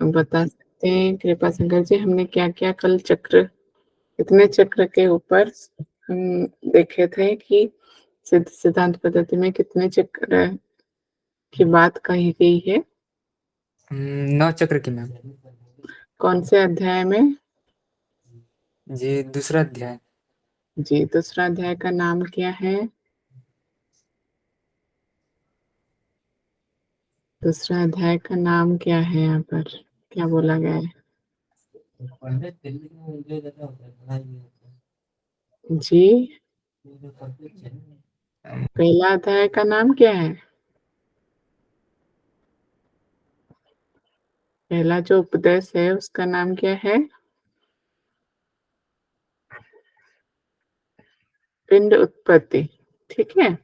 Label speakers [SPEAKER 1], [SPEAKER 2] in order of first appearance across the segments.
[SPEAKER 1] बता सकते हैं कृपा शंकर जी, हमने क्या-क्या कल चक्र, कितने चक्र के ऊपर हम देखे थे कि सिद्धांत पद्धति में कितने चक्र की बात कही गई है?
[SPEAKER 2] 9 चक्र की मैम।
[SPEAKER 1] कौन से अध्याय में?
[SPEAKER 2] जी, दूसरा अध्याय।
[SPEAKER 1] जी, दूसरा अध्याय का नाम क्या है? दूसरा अध्याय का नाम क्या है? यहाँ पर क्या बोला गया है? जी, पहला अध्याय का नाम क्या है? पहला जो उपदेश है उसका नाम क्या है? पिंड उत्पत्ति, ठीक है?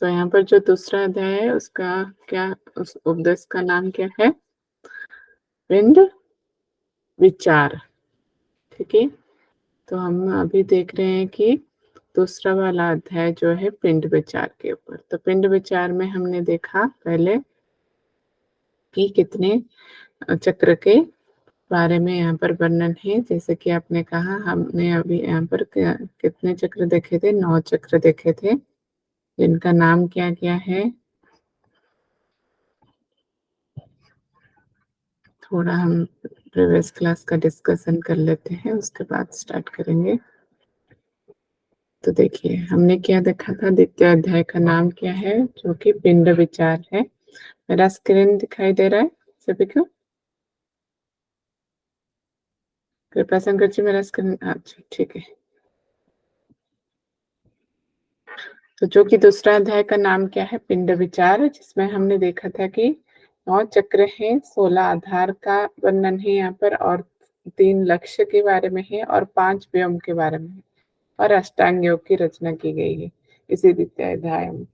[SPEAKER 1] तो यहाँ पर जो दूसरा अध्याय है उसका क्या, उस उपदेश का नाम क्या है? पिंड विचार, ठीक है? तो हम अभी देख रहे हैं कि दूसरा वाला अध्याय जो है पिंड विचार के ऊपर। तो पिंड विचार में हमने देखा पहले कि कितने चक्र के बारे में यहाँ पर वर्णन है। जैसे कि आपने कहा, हमने अभी यहाँ पर कितने चक्र देखे थे? 9 चक्र देखे थे, जिनका नाम क्या-क्या है? थोड़ा हम प्रीवियस क्लास का डिस्कशन कर लेते हैं, उसके बाद स्टार्ट करेंगे। तो देखिए, हमने क्या देखा था? द्वितीय अध्याय का नाम क्या है? जो कि पिंड विचार है। मेरा स्क्रीन दिखाई दे रहा है सभी को? कृपा शंकर जी, मेरा स्क्रीन, अच्छा ठीक है। तो जो कि दूसरा अध्याय का नाम क्या है? पिंड विचार, जिसमें हमने देखा था कि 9 चक्र हैं, 16 आधार का वर्णन है यहाँ पर, और 3 लक्ष्य के बारे में है, और 5 व्योम के बारे में है, और अष्टांग योग की रचना की गई है इसी द्वितीय अध्याय में।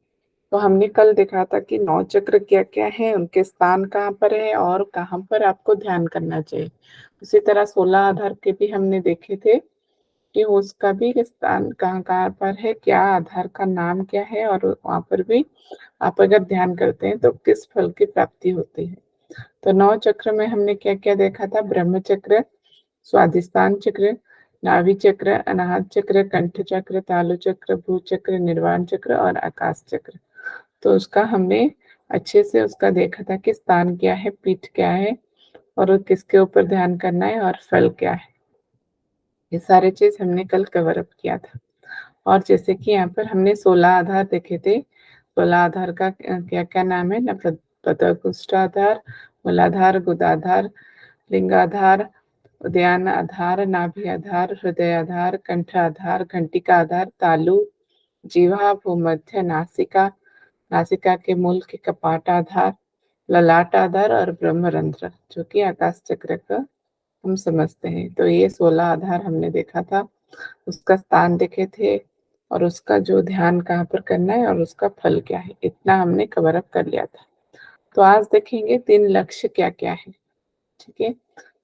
[SPEAKER 1] तो हमने कल देखा था कि 9 चक्र क्या-क्या है, उनके स्थान कहाँ पर है, और कहाँ पर आपको ध्यान करना चाहिए। उसी तरह 16 आधार के भी हमने देखे थे कि उसका भी स्थान कहाँ-कहाँ पर है, क्या आधार का नाम क्या है, और वहाँ पर भी आप अगर ध्यान करते हैं तो किस फल की प्राप्ति होती है। तो 9 चक्र में हमने क्या-क्या देखा था? ब्रह्म चक्र, स्वाधिष्ठान चक्र, नाभि चक्र, अनाहत चक्र, कंठ चक्र, तालु चक्र, भू चक्र, निर्वाण चक्र और आकाश चक्र। तो उसका हमने अच्छे से उसका देखा था कि स्थान क्या है, पीठ क्या है, और किसके ऊपर ध्यान करना है, और फल क्या है। ये सारे चीज़ हमने कल कवर अप किया था। और जैसे कि यहाँ पर हमने 16 आधार देखे थे। 16 आधार का क्या-क्या नाम है? नपदकुष्ठाधार, मूलाधार, गुदाधार, लिंगाधार, उदयान आधार, नाभि आधार, हृदय आधार, कंठ आधार, घंटिका आधार, तालु, जिह्वा, भूमध्य, नासिका, नासिका के मूल के कपाट आधार, ललाट आधार और ब्रह्मरंध्र, जो कि आकाश चक्र का हम समझते हैं। तो ये 16 आधार हमने देखा था, उसका स्थान देखे थे, और उसका जो ध्यान कहाँ पर करना है, और उसका फल क्या है, इतना हमने कवर अप कर लिया था। तो आज देखेंगे 3 लक्ष्य क्या-क्या है, ठीक है?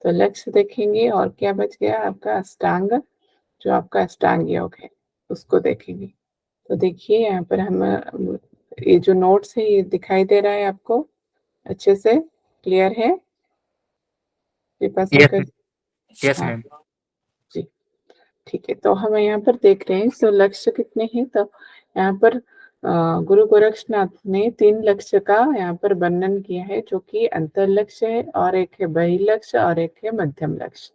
[SPEAKER 1] तो लक्ष्य देखेंगे, और क्या बच गया आपका? अष्टांग, जो आपका अष्टांग योग है, उसको देखेंगे। तो देखिए यहाँ पर हम ये जो नोट्स है ये दिखाई दे रहा है आपको अच्छे से? क्लियर है? कृपा
[SPEAKER 2] यस
[SPEAKER 1] शंकर?
[SPEAKER 2] यस
[SPEAKER 1] हाँ,
[SPEAKER 2] मैम।
[SPEAKER 1] जी, ठीक है। तो हम यहाँ पर देख रहे हैं, तो लक्ष्य कितने हैं? तो यहाँ पर गुरु गोरक्षनाथ ने 3 लक्ष्य का यहाँ पर वर्णन किया है, जो कि अंतर लक्ष्य है, और एक है बहिर्लक्ष्य, और एक है मध्यम लक्ष्य।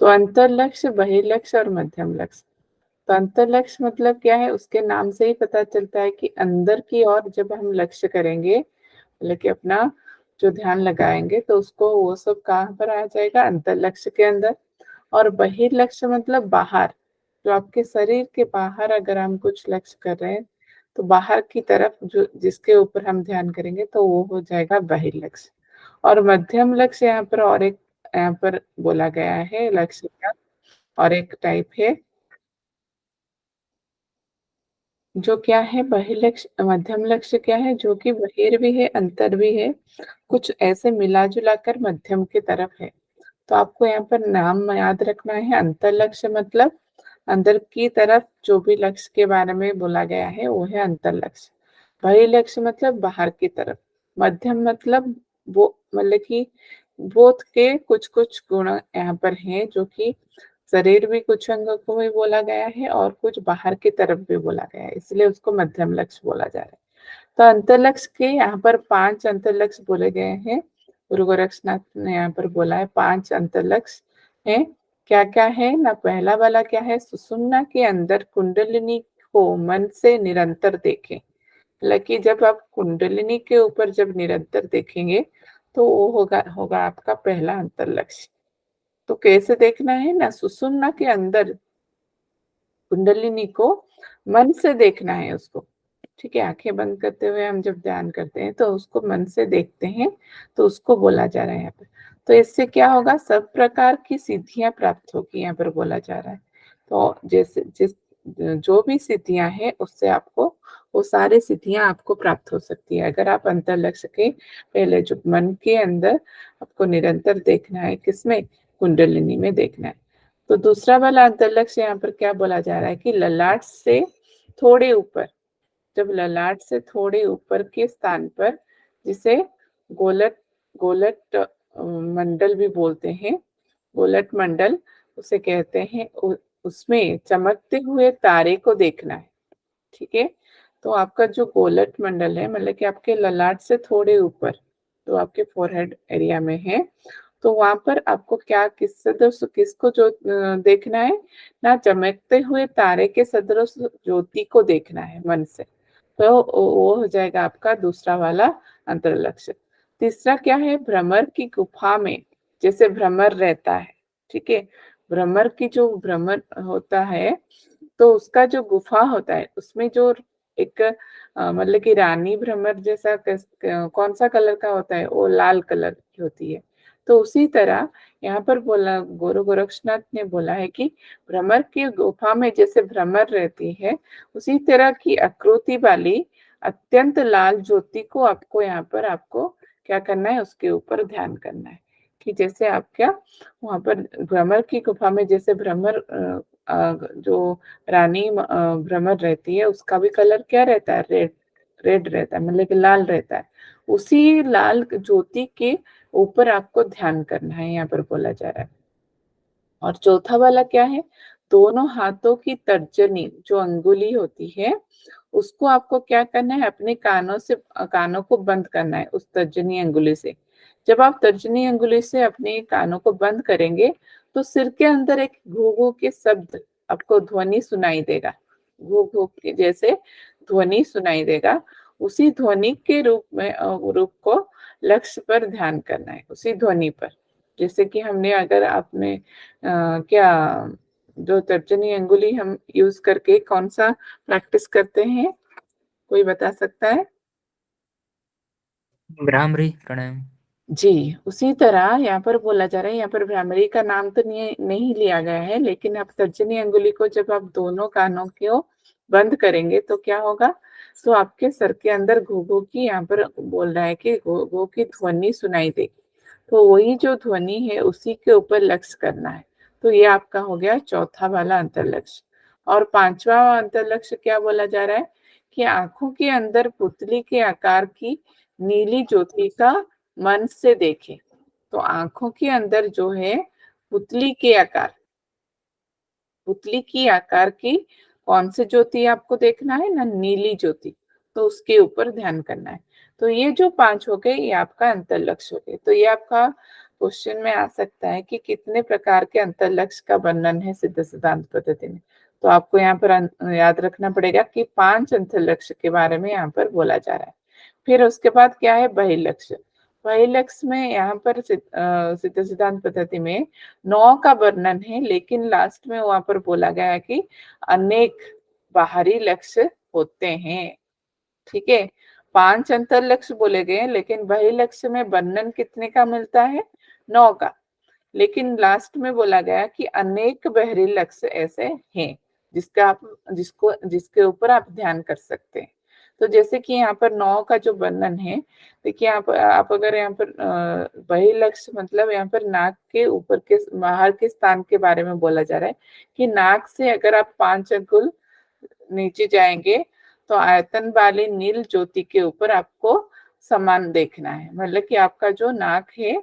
[SPEAKER 1] तो अंतर लक्ष्य, बहिर्लक्ष्य और मध्यम लक्ष्य। तो अंतर लक्ष्य मतलब क्या है? उसके नाम से ही पता चलता है कि अंदर की ओर जब हम लक्ष्य करेंगे, मतलब कि अपना जो ध्यान लगाएंगे, तो उसको वो सब कहाँ पर आ जाएगा? अंतर लक्ष्य के अंदर। और बहिर्लक्ष्य मतलब बाहर, जो आपके शरीर के बाहर अगर हम कुछ लक्ष्य कर रहे हैं, तो बाहर की तरफ जो जिसके ऊपर हम ध्यान करेंगे, तो वो हो जाएगा बहिर्लक्ष्य। और मध्यम लक्ष्य यहाँ पर और एक यहाँ पर बोला गया है लक्ष्य का, और एक टाइप है जो क्या है? बहिर्लक्ष्य। मध्यम लक्ष्य क्या है? जो कि बहिर भी है, अंतर भी है, कुछ ऐसे मिला-जुला कर मध्यम की तरफ है। तो आपको यहाँ पर नाम याद रखना है। अंतर लक्ष्य मतलब अंदर की तरफ जो भी लक्ष्य के बारे में बोला गया है, वो है अंतर लक्ष्य। बहिर्लक्ष्य मतलब बाहर की तरफ। मध्यम मतलब वो, मतलब कि बोथ के कुछ-कुछ गुण यहाँ पर हैं जो कि शरीर भी कुछ अंगों को भी बोला गया है और कुछ बाहर की तरफ भी बोला गया है, इसलिए उसको मध्यम लक्ष्य बोला जा रहा है। तो अंतर्लक्ष्य के यहाँ पर 5 अंतर्लक्ष्य बोले गए हैं। गुरु गोरक्षनाथ ने यहाँ पर बोला है 5 अंतर्लक्ष्य हैं। क्या-क्या है ना, पहला वाला क्या है, सुषुम्ना के अंदर कुंडलिनी को मन से निरंतर देखें। हालाँकि जब आप कुंडलिनी के ऊपर जब निरंतर देखेंगे, तो वो होगा होगा आपका पहला अंतर्लक्ष्य। तो कैसे देखना है ना, सुषुम्ना के अंदर कुंडलिनी को मन से देखना है उसको, ठीक है? आँखें बंद करते हुए हम जब ध्यान करते हैं, तो उसको मन से देखते हैं, तो उसको बोला जा रहा है यहाँ पे। तो इससे क्या होगा, सब प्रकार की सिद्धियाँ प्राप्त होगी, यहाँ पर बोला जा रहा है। तो जैसे जो भी सिद्धियाँ हैं, उससे आपको वो सारी सिद्धियाँ आपको प्राप्त हो सकती है। अगर आप अंतर्लक्ष्य के पहले जो मन के अंदर आपको निरंतर देखना है, किसमें? कुंडलिनी में देखना है। तो दूसरा वाला अंतर्लक्ष्य यहाँ पर क्या बोला जा रहा है कि ललाट से थोड़े ऊपर, जब ललाट से थोड़े ऊपर के स्थान पर, जिसे गोलट गोलट मंडल भी बोलते हैं, गोलट मंडल उसे कहते हैं, उसमें चमकते हुए तारे को देखना है, ठीक है? तो आपका जो गोलट मंडल है, मतलब कि आपके ललाट से थोड़े ऊपर, तो आपके फोरहेड एरिया में है, तो वहाँ पर आपको क्या किस सदृश किसको जो देखना है ना, चमकते हुए तारे के सदृश ज्योति को देखना है मन से। तो वो हो जाएगा आपका दूसरा वाला अंतर्लक्ष्य। तीसरा क्या है, भ्रमर की गुफा में जैसे भ्रमर रहता है, ठीक है? भ्रमर की जो भ्रमर होता है, तो उसका जो गुफा होता है, उसमें जो एक मतलब कि रानी भ्रमर जैसा कौन-सा कलर का होता है? वो लाल कलर की होती है। तो उसी तरह यहाँ पर बोला, गुरु गोरक्षनाथ ने बोला है कि भ्रमर की गुफा में जैसे भ्रमर रहती है, उसी तरह की आकृति वाली अत्यंत लाल ज्योति को आपको यहाँ पर आपको क्या करना है, उसके ऊपर ध्यान करना है। कि जैसे आप क्या वहाँ पर भ्रमर की गुफा में जैसे भ्रमर जो रानी भ्रमर रहती है, उसका भी कलर क्या रहता है? रेड रेड रहता है, मतलब कि लाल रहता है। उसी लाल ज्योति के ऊपर आपको ध्यान करना है, यहाँ पर बोला जा रहा है। और चौथा वाला क्या है, दोनों हाथों की तर्जनी जो अंगुली होती है, उसको आपको क्या करना है, अपने कानों से कानों को बंद करना है उस तर्जनी अंगुली से। जब आप तर्जनी अंगुली से अपने कानों को बंद करेंगे, तो सिर के अंदर एक घू-घू के शब्द आपको ध्वनि सुनाई देगा। घू-घू के जैसे ध्वनि सुनाई देगा। उसी ध्वनि के रूप को लक्ष्य पर ध्यान करना है, उसी ध्वनि पर। जैसे कि हमने अगर आपने क्या जो तर्जनी अंगुली हम यूज़ करके कौन-सा प्रैक्टिस करते हैं? कोई बता सकता है?
[SPEAKER 2] भ्रामरी प्राणायाम।
[SPEAKER 1] जी, उसी तरह यहाँ पर बोला जा रहा है, यहाँ पर भ्रामरी का नाम तो नहीं लिया गया है, लेकिन आप तर्जनी अंगुली को जब आप दोनों कानों को बंद करेंगे, तो क्या होगा? तो आपके सर के अंदर घू-घू की यहाँ पर बोल रहा है कि घू-घू की ध्वनि सुनाई देगी। तो वही जो ध्वनि है, उसी के ऊपर लक्ष्य करना है। तो ये आपका हो गया चौथा वाला अंतर्लक्ष्य। और 5वां अंतर्लक्ष्य क्या बोला जा रहा है कि आँखों के अंदर पुतली के आकार की नीली ज्योति का मन से देखें। तो आँखों के अंदर जो है पुतली के आकार, पुतली की आकार की कौन सी ज्योति आपको देखना है ना, नीली ज्योति, तो उसके ऊपर ध्यान करना है। तो ये जो 5 हो गए, ये आपका अंतर्लक्ष्य हो गए। तो ये आपका क्वेश्चन में आ सकता है कि कितने प्रकार के अंतर्लक्ष्य का वर्णन है सिद्ध सिद्धांत पद्धति में। तो आपको यहाँ पर याद रखना पड़ेगा कि 5 अंतर्लक्ष्य के बारे में यहाँ पर बोला जा रहा है। फिर उसके बाद क्या है, बहिर्लक्ष्य। बहिर्लक्ष्य में यहाँ पर सिद्ध सिद्धांत पद्धति में 9 का वर्णन है, लेकिन लास्ट में वहाँ पर बोला गया है कि अनेक बाहरी लक्ष्य होते हैं, ठीक है? 5 अंतर्लक्ष्य बोले गए हैं, लेकिन बहिर्लक्ष्य में वर्णन कितने का मिलता है? 9 का। लेकिन लास्ट में बोला गया कि अनेक बाहरी लक्ष्य ऐसे हैं, जिसके ऊपर आप ध्यान कर सकते हैं। तो जैसे कि यहाँ पर 9 का जो वर्णन है, देखिए आप अगर यहाँ पर बहिर्लक्ष्य मतलब यहाँ पर नाक के ऊपर के बाहर के स्थान के बारे में बोला जा रहा है कि नाक से अगर आप 5 अंगुल नीचे जाएँगे, तो आयतन वाली नील ज्योति के ऊपर आपको समान देखना है। मतलब कि आपका जो नाक है,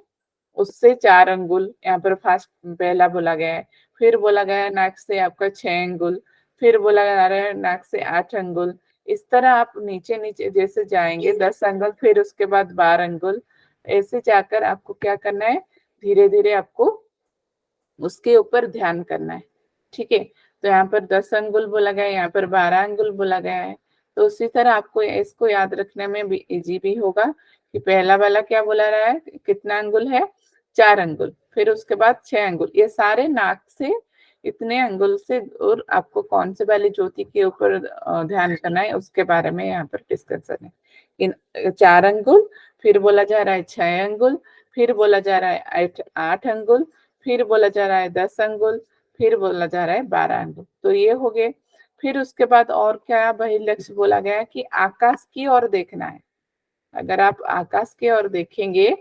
[SPEAKER 1] उससे 4 अंगुल यहाँ पर फर्स्ट पहला बोला गया है। फिर बोला गया है नाक से आपका 6 अंगुल, फिर बोला जा रहा है नाक से 8 अंगुल। इस तरह आप नीचे नीचे जैसे जाएंगे 10 अंगुल, फिर उसके बाद 12 अंगुल, ऐसे जाकर आपको क्या करना है, धीरे धीरे आपको उसके ऊपर ध्यान करना है। ठीक है, तो यहाँ पर 10 अंगुल बोला गया है, यहाँ पर 12 अंगुल बोला गया है। तो उसी तरह आपको इसको याद रखने में भी इजी भी होगा कि पहला वाला क्या बोला रहा है, कितना अंगुल है, 4 अंगुल, फिर उसके बाद 6 अंगुल। ये सारे नाक से इतने अंगुल से और आपको कौन से वाली ज्योति के ऊपर ध्यान करना है उसके बारे में यहाँ पर डिस्कशन है। इन 4 अंगुल, फिर बोला जा रहा है 6 अंगुल, फिर बोला जा रहा है 8 अंगुल, फिर बोला जा रहा है 10 अंगुल, फिर बोला जा रहा है 12 अंगुल। तो ये हो गए। फिर उसके बाद और क्या वही लक्ष्य बोला गया है कि आकाश की ओर देखना है। अगर आप आकाश की ओर देखेंगे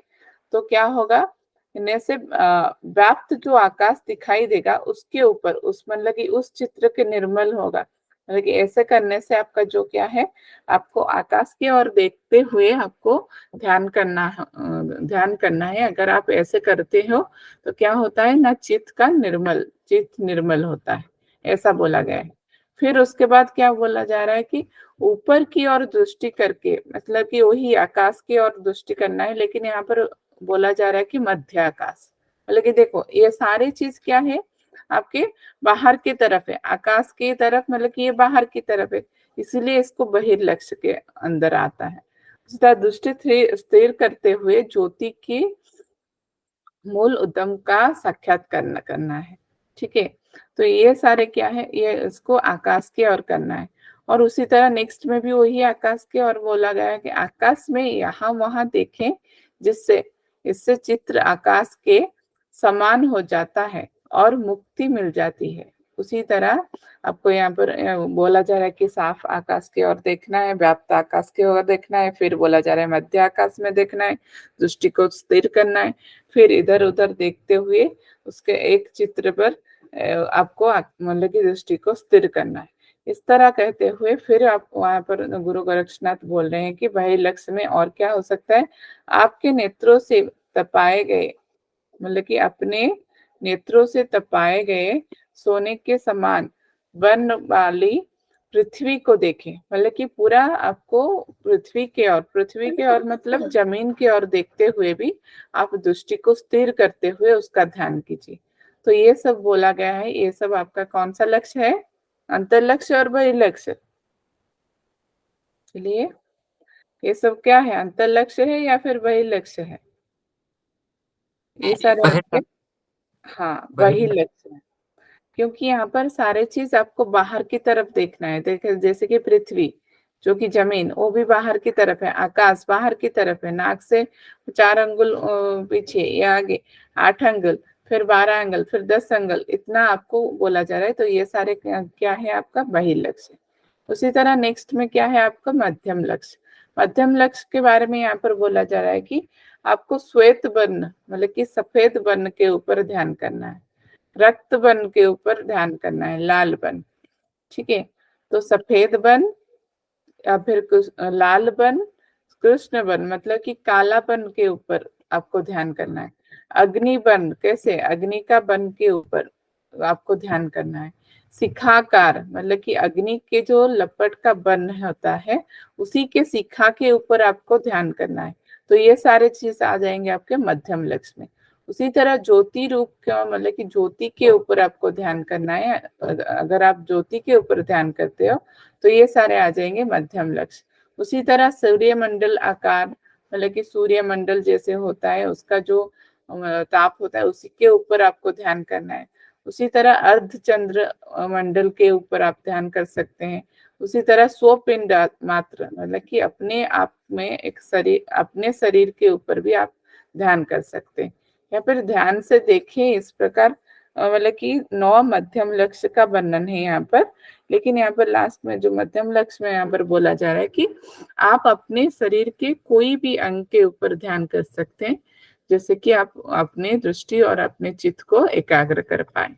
[SPEAKER 1] तो क्या होगा, इनमें से व्याप्त जो आकाश दिखाई देगा उसके ऊपर उस मतलब कि उस चित्र के निर्मल होगा। मतलब कि ऐसे करने से आपका जो क्या है, आपको आकाश की ओर देखते हुए आपको ध्यान करना है। अगर आप ऐसे करते हो तो क्या होता है ना, चित्त निर्मल होता है, ऐसा बोला गया है। फिर उसके बाद क्या बोला जा रहा है कि ऊपर की ओर दृष्टि करके, मतलब कि वही आकाश की ओर दृष्टि करना है, लेकिन यहाँ पर बोला जा रहा है कि मध्य आकाश। मतलब कि देखो ये सारी चीज क्या है, आपके बाहर की तरफ है, आकाश की तरफ, मतलब कि ये बाहर की तरफ है, इसीलिए इसको बहिर्लक्ष्य के अंदर आता है। उसका दृष्टि स्थिर करते हुए ज्योति की मूल उद्यम का साक्षात करना है। ठीक है, तो ये सारे क्या है, ये इसको आकाश की ओर करना है। और उसी तरह नेक्स्ट में भी वही आकाश की ओर बोला गया है कि आकाश में यहाँ वहां देखें, जिससे इससे चित्र आकाश के समान हो जाता है और मुक्ति मिल जाती है। उसी तरह आपको यहाँ पर बोला जा रहा है कि साफ आकाश की ओर देखना है, व्याप्त आकाश की ओर देखना है, फिर बोला जा रहा है मध्य आकाश में देखना है, दृष्टि को स्थिर करना है, फिर इधर उधर देखते हुए उसके एक चित्र पर आपको मतलब की दृष्टि को स्थिर करना है। इस तरह कहते हुए फिर आप वहां पर गुरु गोरक्षनाथ बोल रहे हैं कि भाई लक्ष्य में और क्या हो सकता है, आपके नेत्रों से तपाए गए, मतलब कि अपने नेत्रों से तपाए गए सोने के समान वर्ण वाली पृथ्वी को देखें। मतलब कि पूरा आपको पृथ्वी के और मतलब जमीन की ओर देखते हुए भी आप दृष्टि को स्थिर करते हुए उसका ध्यान कीजिए। तो ये सब बोला गया है, ये सब आपका कौन सा लक्ष्य है, अंतर लक्ष्य और बहिर्लक्ष्य। चलिए, ये सब क्या है, अंतर लक्ष्य है या फिर बहिर्लक्ष्य है, ये सारे आपके, हाँ बहिर्लक्ष्य है। क्योंकि यहाँ पर सारे चीज आपको बाहर की तरफ देखना है। देखे जैसे कि पृथ्वी जो कि जमीन, वो भी बाहर की तरफ है, आकाश बाहर की तरफ है, नाक से 4 अंगुल पीछे या आगे, 8 अंगुल, फिर 12 अंगुल, फिर 10 अंगुल, इतना आपको बोला जा रहा है। तो ये सारे क्या है, आपका बहिर्लक्ष्य। उसी तरह नेक्स्ट में क्या है, आपका मध्यम लक्ष्य। मध्यम लक्ष्य के बारे में यहाँ पर बोला जा रहा है कि आपको श्वेत वर्ण, मतलब कि सफेद वर्ण के ऊपर ध्यान करना है, रक्त वर्ण के ऊपर ध्यान करना है, लाल वर्ण। ठीक है, तो सफेद वर्ण या फिर लाल वर्ण, कृष्ण वर्ण मतलब कि काला वर्ण के ऊपर आपको ध्यान करना है। अग्नि वर्ण, कैसे, अग्नि का वर्ण के ऊपर आपको ध्यान करना है। शिखाकार मतलब कि अग्नि के जो लपट का वर्ण होता है, उसी के शिखा के ऊपर आपको ध्यान करना है। तो ये सारे चीज आ जाएंगे आपके मध्यम लक्ष्य में। उसी तरह ज्योति रूप का मतलब कि ज्योति के ऊपर आपको ध्यान करना है। अगर आप ज्योति के ऊपर ध्यान करते हो तो ये सारे आ जाएंगे मध्यम लक्ष्य। उसी तरह सूर्यमंडल आकार, मतलब कि सूर्यमंडल जैसे होता है उसका जो ताप होता है, उसी के ऊपर आपको ध्यान करना है। उसी तरह अर्धचंद्र मंडल के ऊपर आप ध्यान कर सकते हैं। उसी तरह स्वपिंड मात्र, मतलब कि अपने आप में एक शरीर, अपने शरीर के ऊपर भी आप ध्यान कर सकते हैं। या फिर ध्यान से देखें इस प्रकार, मतलब कि 9 मध्यम लक्ष्य का वर्णन है यहाँ पर। लेकिन यहाँ पर लास्ट में जो मध्यम लक्ष्य में यहाँ पर बोला जा रहा है कि आप अपने शरीर के कोई भी अंग के ऊपर ध्यान कर सकते हैं, जैसे कि आप अपने दृष्टि और अपने चित्त को एकाग्र कर पाए।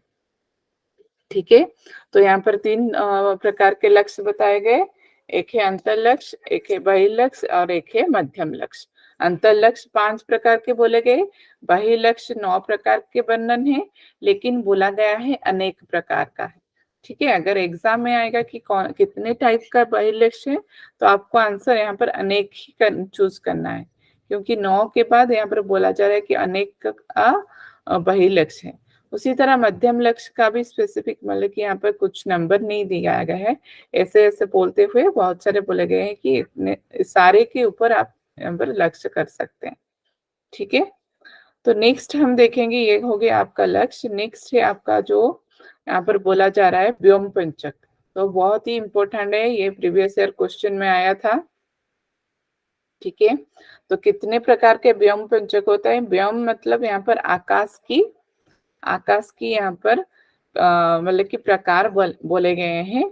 [SPEAKER 1] ठीक है, तो यहाँ पर 3 प्रकार के लक्ष्य बताए गए, एक है अंतर लक्ष्य, एक है बहिर्लक्ष्य और एक है मध्यम लक्ष्य। अंतर लक्ष्य 5 प्रकार के बोले गए, बाह्य लक्ष्य 9 प्रकार के वर्णन है, लेकिन बोला गया है अनेक प्रकार का है। ठीक है, अगर एग्जाम में आएगा कि कौन कितने टाइप का बाह्य लक्ष्य है, तो आपको आंसर यहाँ पर अनेक ही चूज करना है, क्योंकि 9 के बाद यहाँ पर बोला जा रहा है कि अनेक का बाह्य लक्ष्य है। उसी तरह मध्यम लक्ष्य का भी स्पेसिफिक मतलब कि यहाँ पर कुछ नंबर नहीं दिया गया है, ऐसे ऐसे बोलते हुए बहुत सारे बोले गए हैं कि इतने सारे के ऊपर आप यहाँ पर लक्ष्य कर सकते हैं। ठीक है, तो नेक्स्ट हम देखेंगे, ये हो गया आपका लक्ष्य। नेक्स्ट है आपका जो यहाँ पर बोला जा रहा है व्योम पंचक। तो बहुत ही इंपॉर्टेंट है, ये प्रीवियस ईयर क्वेश्चन में आया था। ठीक है, तो कितने प्रकार के व्योम पंचक होता है? व्योम मतलब यहाँ पर आकाश की यहाँ पर मतलब कि प्रकार बोले गए हैं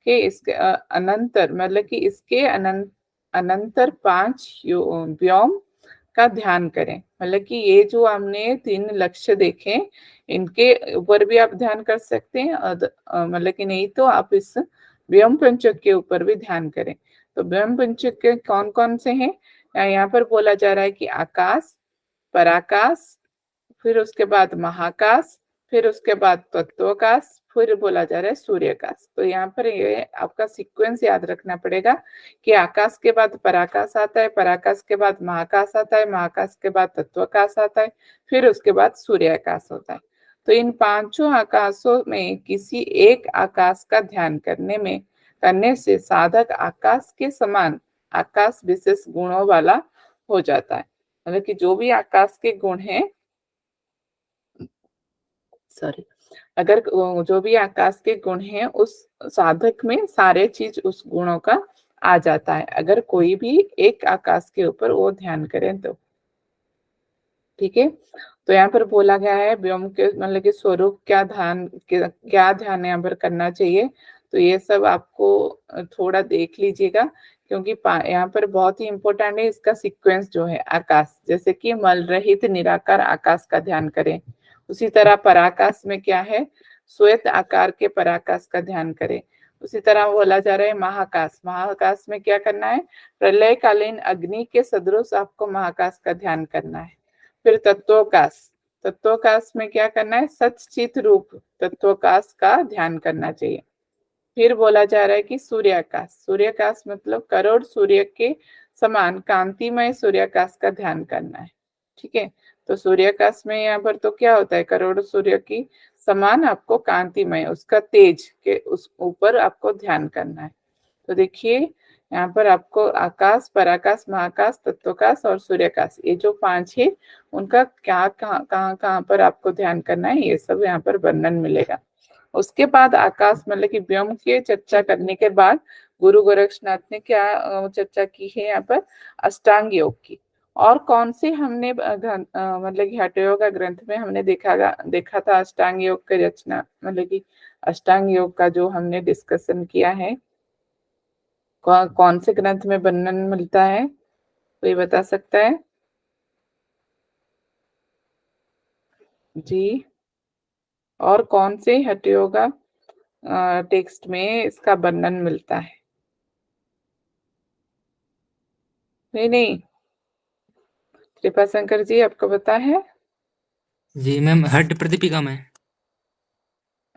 [SPEAKER 1] कि इसके अनंतर मतलब कि इसके अनंतर 5 व्योम का ध्यान करें। मतलब कि ये जो हमने 3 लक्ष्य देखे, इनके ऊपर भी आप ध्यान कर सकते हैं, मतलब कि नहीं तो आप इस व्योम पंचक के ऊपर भी ध्यान करें। तो व्योम पंचक के कौन कौन से हैं? यहाँ पर बोला जा रहा है कि आकाश, पराकाश, फिर उसके बाद महाकाश, फिर उसके बाद तत्वाकाश, फिर बोला जा रहा है सूर्याकाश। तो यहाँ पर ये आपका सीक्वेंस याद रखना पड़ेगा कि आकाश के बाद पराकाश आता है, पराकाश के बाद महाकाश आता है, महाकाश के बाद तत्वाकाश आता है, फिर उसके बाद सूर्याकाश होता है। तो इन 5 आकाशों में किसी एक आकाश का ध्यान करने से साधक आकाश के समान आकाश विशेष गुणों वाला हो जाता है। मतलब कि जो भी आकाश के गुण हैं, सॉरी, अगर जो भी आकाश के गुण हैं उस साधक में सारे चीज उस गुणों का आ जाता है, अगर कोई भी एक आकाश के ऊपर वो ध्यान करें तो। ठीक है, तो यहाँ पर बोला गया है व्योम के मतलब कि स्वरूप क्या ध्यान यहाँ पर करना चाहिए। तो ये सब आपको थोड़ा देख लीजिएगा, क्योंकि यहाँ पर बहुत ही इंपॉर्टेंट है इसका सीक्वेंस जो है। आकाश जैसे कि मल रहित निराकार आकाश का ध्यान करें। उसी तरह पराकाश में क्या है? श्वेत आकार के पराकाश का ध्यान करें। उसी तरह बोला जा रहा है महाकाश, महाकाश में क्या करना है? प्रलयकालीन अग्नि के सदृश आपको महाकाश का ध्यान करना है। फिर तत्वकाश, तत्वकाश में क्या करना है? सच्चित रूप तत्वकाश का ध्यान करना चाहिए। फिर बोला जा रहा है कि सूर्याकाश, सूर्याकाश मतलब करोड़ सूर्य के समान कांतिमय सूर्याकाश का ध्यान करना है। ठीक है, तो सूर्याकाश में यहाँ पर तो क्या होता है? करोड़ सूर्य की समान आपको कांतिमय उसका तेज के उस ऊपर आपको ध्यान करना है। तो देखिए यहाँ पर आपको आकाश, पराकाश, महाकाश, तत्वकाश और सूर्याकाश, ये जो 5 है उनका क्या कहाँ पर आपको ध्यान करना है, ये सब यहाँ पर वर्णन मिलेगा। उसके बाद आकाश मतलब कि व्योम के चर्चा करने के बाद गुरु गोरक्षनाथ ने क्या चर्चा की है यहाँ पर? अष्टांग योग की। और कौन से हमने मतलब कि हठ योग ग्रंथ में हमने देखा था अष्टांग योग की रचना, मतलब कि अष्टांग योग का जो हमने डिस्कशन किया है, कौन से ग्रंथ में वर्णन मिलता है? कोई बता सकता है जी? और कौन से हठ योगा टेक्स्ट में इसका वर्णन मिलता है? नहीं नहीं, कृपा शंकर जी आपको पता है?
[SPEAKER 2] जी मैम, हट प्रदीपिका में।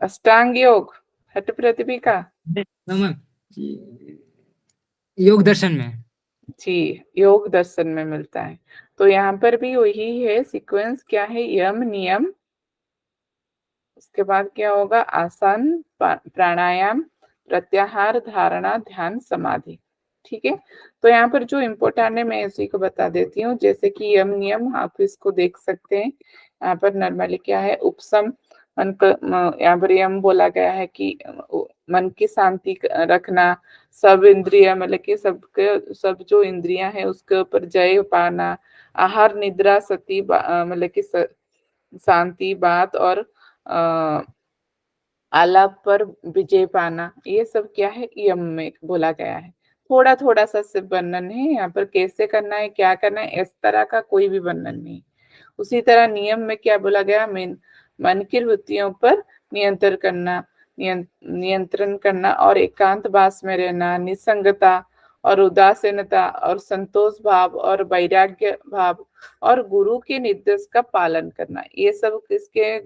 [SPEAKER 1] अष्टांग योग हठ प्रतिपिका
[SPEAKER 2] मैम, योग दर्शन में।
[SPEAKER 1] जी, योग दर्शन में मिलता है। तो यहाँ पर भी वही है सीक्वेंस, क्या है? यम नियम, उसके बाद क्या होगा? आसन, प्राणायाम, प्रत्याहार, धारणा, ध्यान, समाधि। ठीक है, तो यहाँ पर जो इम्पोर्टेंट है मैं इसी को बता देती हूँ। जैसे कि यम नियम आप इसको देख सकते हैं। यहाँ पर नॉर्मली क्या है? उपसम मन को यहाँ पर यम बोला गया है कि मन की शांति रखना, सब इंद्रिय मतलब कि सब जो इंद्रियां हैं उसके ऊपर जय पाना, आहार, निद्रा, सती मतलब कि शांति, बात और आलाप पर विजय पाना, ये सब क्या है? यम में बोला गया है। थोड़ा थोड़ा सा सिर्फ वर्णन है यहाँ पर, कैसे करना है, क्या करना है, इस तरह का कोई भी वर्णन नहीं। उसी तरह नियम में क्या बोला गया? मन की वृत्तियों पर नियंत्रण करना और एकांत वास में रहना, निसंगता और उदासीनता और संतोष भाव और वैराग्य भाव और गुरु के निर्देश का पालन करना, ये सब किसके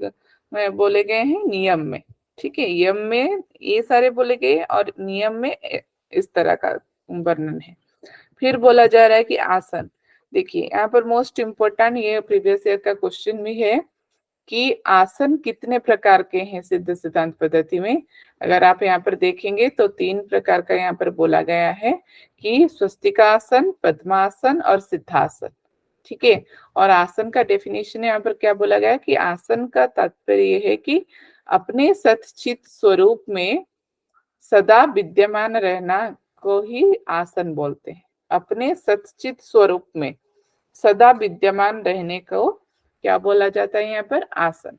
[SPEAKER 1] में बोले गए हैं? नियम में। ठीक है, यम में ये सारे बोले गए और नियम में इस तरह का वर्णन है। फिर बोला जा रहा है कि आसन, देखिए यहाँ पर मोस्ट इम्पोर्टेंट ये प्रीवियस ईयर का क्वेश्चन भी है कि आसन कितने प्रकार के हैं सिद्ध सिद्धांत पद्धति में। अगर आप यहाँ पर देखेंगे तो 3 प्रकार का यहाँ पर बोला गया है कि स्वस्तिकासन, पद्मासन और सिद्धासन। ठीक है, और आसन का डेफिनेशन यहाँ पर क्या बोला गया है कि आसन का तात्पर्य यह है कि अपने सतचित स्वरूप में सदा विद्यमान रहना को ही आसन बोलते हैं। अपने सतचित स्वरूप में सदा विद्यमान रहने को क्या बोला जाता है? यहाँ पर आसन।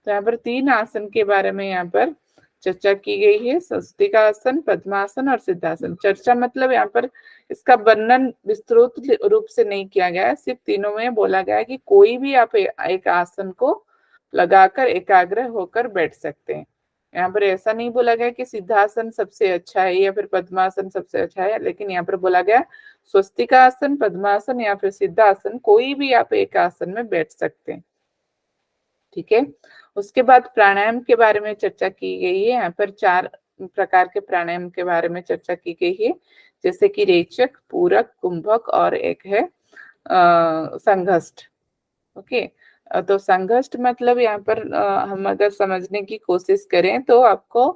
[SPEAKER 1] तो यहाँ पर 3 आसन के बारे में यहाँ पर चर्चा की गई है, स्वस्तिकासन, पद्मासन और सिद्धासन। चर्चा मतलब यहाँ पर इसका वर्णन विस्तृत रूप से नहीं किया गया है, सिर्फ तीनों में बोला गया है कि कोई भी आप एक आसन को लगाकर एकाग्र होकर बैठ सकते हैं। यहाँ पर ऐसा नहीं बोला गया कि सिद्धासन सबसे अच्छा है या फिर पद्मासन सबसे अच्छा है, लेकिन यहाँ पर बोला गया स्वस्तिकासन, पद्मासन या फिर सिद्धासन, कोई भी आप एक आसन में बैठ सकते हैं। ठीक है, उसके बाद प्राणायाम के बारे में चर्चा की गई है। यहाँ पर 4 प्रकार के प्राणायाम के बारे में चर्चा की गई है, जैसे कि रेचक, पूरक, कुंभक और एक है संघष्ट। ओके, तो संघष्ट मतलब यहाँ पर हम अगर समझने की कोशिश करें तो आपको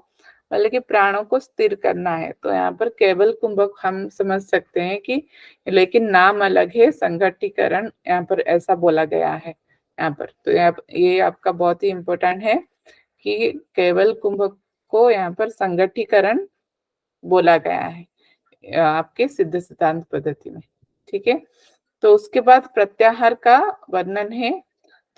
[SPEAKER 1] मतलब कि प्राणों को स्थिर करना है, तो यहाँ पर केवल कुंभक हम समझ सकते हैं कि, लेकिन नाम अलग है, संघटीकरण यहाँ पर ऐसा बोला गया है यहाँ पर। तो ये आपका बहुत ही इम्पोर्टेंट है कि केवल कुंभक को यहाँ पर संघटीकरण बोला गया है आपके सिद्ध सिद्धांत पद्धति में। ठीक है, तो उसके बाद प्रत्याहार का वर्णन है।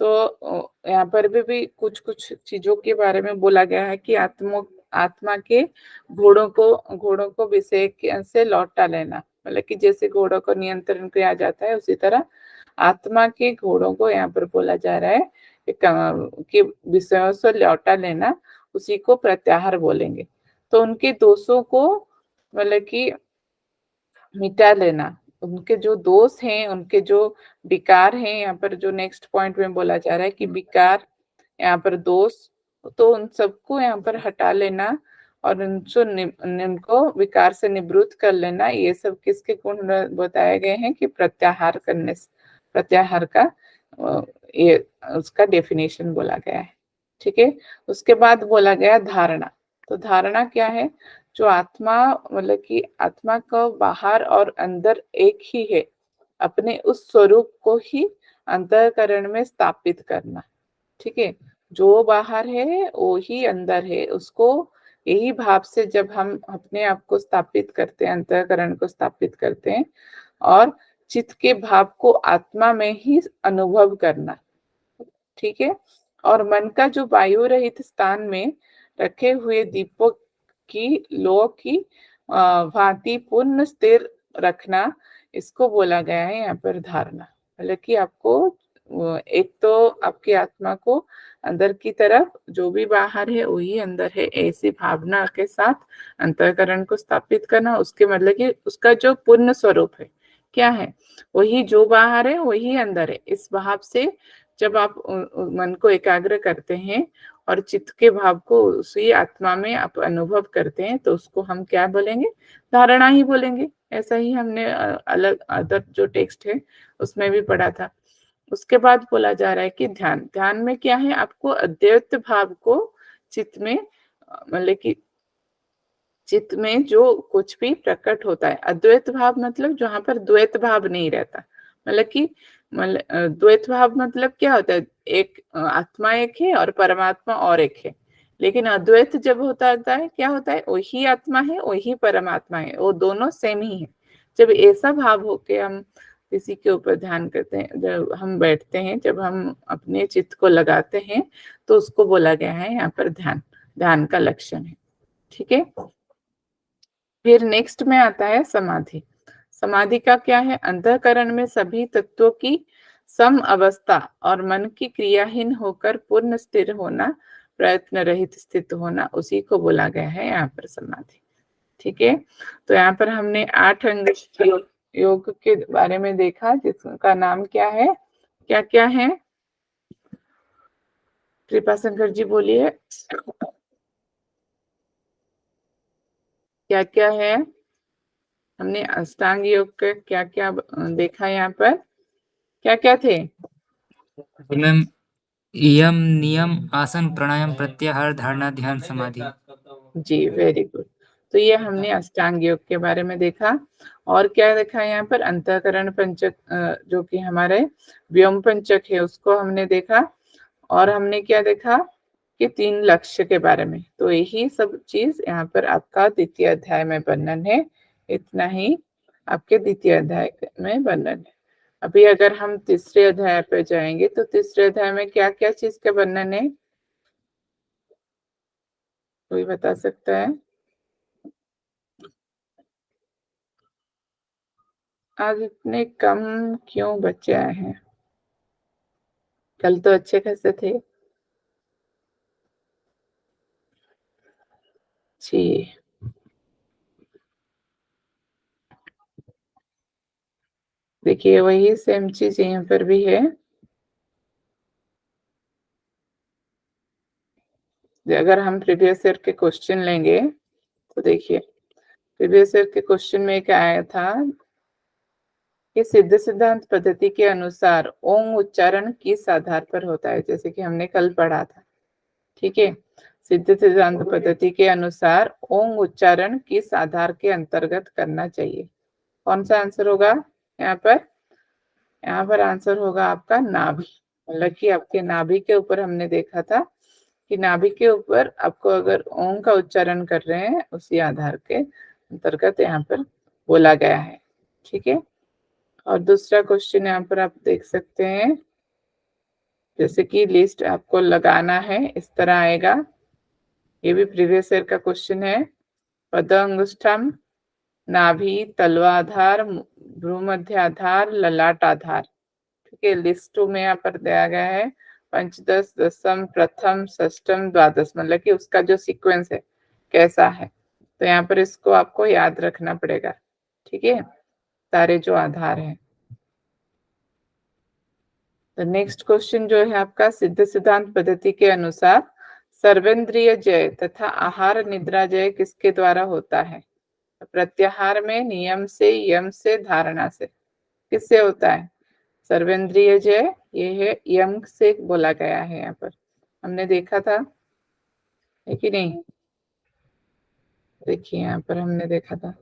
[SPEAKER 1] तो यहाँ पर भी कुछ कुछ चीजों के बारे में बोला गया है कि आत्मा के घोड़ों को विषय से लौटा लेना, मतलब कि जैसे घोड़ों को नियंत्रण किया जाता है उसी तरह आत्मा के घोड़ों को यहाँ पर बोला जा रहा है कि विषयों से लौटा लेना, उसी को प्रत्याहार बोलेंगे। तो उनके दोषों को मतलब कि मिटा लेना, उनके जो दोष हैं, उनके जो विकार हैं, यहाँ पर जो नेक्स्ट पॉइंट में बोला जा रहा है कि विकार, यहाँ पर दोष, तो उन सबको यहाँ पर हटा लेना और उनको विकार से निवृत्त कर लेना, ये सब किसके गुण बताए गए हैं कि प्रत्याहार करने से, प्रत्याहार का ये उसका डेफिनेशन बोला गया है। ठीक है, उसके बाद बोला गया धारणा। तो धारणा क्या है? जो आत्मा मतलब कि आत्मा का बाहर और अंदर एक ही है, अपने उस स्वरूप को ही अंतःकरण में स्थापित करना। ठीक है, जो बाहर है वो ही अंदर है, उसको यही भाव से जब हम अपने आप को स्थापित करते हैं, अंतःकरण को स्थापित करते हैं, और चित्त के भाव को आत्मा में ही अनुभव करना। ठीक है, और मन का जो वायु रहित स्थान में रखे हुए दीपों की लो की भांति पूर्ण स्थिर रखना, इसको बोला गया है यहाँ पर धारणा। मतलब कि आपको एक तो आपकी आत्मा को अंदर की तरफ, जो भी बाहर है वही अंदर है, ऐसी भावना के साथ अंतःकरण को स्थापित करना। उसके मतलब कि उसका जो पूर्ण स्वरूप है क्या है, वही जो बाहर है वही अंदर है, इस भाव से जब आप मन को एकाग्र करते हैं और चित्त के भाव को उसी आत्मा में आप अनुभव करते हैं, तो उसको हम क्या बोलेंगे? धारणा ही बोलेंगे। ऐसा ही हमने अलग अदर जो टेक्स्ट है उसमें भी पढ़ा था। उसके बाद बोला जा रहा है कि ध्यान में क्या है? आपको अद्वैत भाव को चित्त में मतलब कि चित्त में जो कुछ भी प्रकट होता है, अद्वैत भाव मतलब जहाँ पर द्वैत भाव नहीं रहता, मतलब कि द्वैत भाव मतलब क्या होता है? एक आत्मा एक है और परमात्मा और एक है, लेकिन अद्वैत जब होता है क्या होता है? वही आत्मा है वही परमात्मा है, वो दोनों सेम ही है। जब ऐसा भाव होके हम किसी के ऊपर ध्यान करते हैं, जब हम बैठते हैं, जब हम अपने चित्त को लगाते हैं, तो उसको बोला गया है यहाँ पर ध्यान का लक्षण है। ठीक है, फिर नेक्स्ट में आता है समाधि। समाधि का क्या है? अंतःकरण में सभी तत्वों की सम अवस्था और मन की क्रियाहीन होकर पूर्ण स्थिर होना, प्रयत्न रहित स्थित होना, उसी को बोला गया है यहाँ पर समाधि। ठीक है, तो यहाँ पर हमने 8 अंग योग के बारे में देखा, जिसका नाम क्या है, क्या क्या है? कृपा शंकर जी बोलिए, क्या क्या है? हमने अष्टांग योग का क्या क्या देखा यहाँ पर, क्या क्या थे?
[SPEAKER 2] मैम यम, नियम, आसन, प्राणायाम, प्रत्याहार, धारणा, ध्यान, समाधि।
[SPEAKER 1] जी, वेरी गुड। तो ये हमने अष्टांग योग के बारे में देखा। और क्या देखा यहाँ पर? अंतःकरण पंचक, जो कि हमारे व्योम पंचक है, उसको हमने देखा। और हमने क्या देखा कि 3 लक्ष्य के बारे में। तो यही सब चीज यहाँ पर आपका द्वितीय अध्याय में वर्णन है। इतना ही आपके द्वितीय अध्याय में वर्णन है। अभी अगर हम तीसरे अध्याय पे जाएंगे तो तीसरे अध्याय में क्या क्या चीज का वर्णन है, कोई बता सकता है? आज इतने कम क्यों बच्चे आए हैं? कल तो अच्छे खासे थे। जी, देखिए वही सेम चीज यहाँ पर भी है। अगर हम प्रीवियस ईयर के क्वेश्चन लेंगे तो देखिए, प्रीवियस ईयर के क्वेश्चन में क्या आया था कि सिद्ध सिद्धांत पद्धति के अनुसार ओम उच्चारण किस आधार पर होता है, जैसे कि हमने कल पढ़ा था। ठीक है, सिद्ध सिद्धांत पद्धति के अनुसार ओम उच्चारण किस आधार के अंतर्गत करना चाहिए? कौन सा आंसर होगा यहाँ पर? यहाँ पर आंसर होगा आपका नाभि। मतलब कि आपके नाभि के ऊपर हमने देखा था कि नाभि के ऊपर आपको अगर ओम का उच्चारण कर रहे हैं, उसी आधार के अंतर्गत यहाँ पर बोला गया है। ठीक है, और दूसरा क्वेश्चन यहाँ पर आप देख सकते हैं, जैसे कि लिस्ट आपको लगाना है, इस तरह आएगा। ये भी प्रीवियस ईयर का क्वेश्चन है। पद अंगुष्ठम, नाभि, तलवाधार, भ्रूमध्य आधार, ललाट आधार। ठीक है, लिस्ट 2 में यहाँ पर दिया गया है पंचदश, दशम, प्रथम, षष्टम, द्वादश, मतलब कि उसका जो सीक्वेंस है कैसा है। तो यहाँ पर इसको आपको याद रखना पड़ेगा। ठीक है, सारे जो आधार हैं। तो नेक्स्ट क्वेश्चन जो है आपका, सिद्ध सिद्धांत पद्धति के अनुसार सर्वेंद्रिय जय तथा आहार निद्रा जय किसके द्वारा होता है? प्रत्याहार में, नियम से, यम से, धारणा से, किससे होता है? सर्वेंद्रिय जय ये है यम से बोला गया है, यहाँ पर हमने देखा था, है कि नहीं? देखिए यहाँ पर हमने देखा था।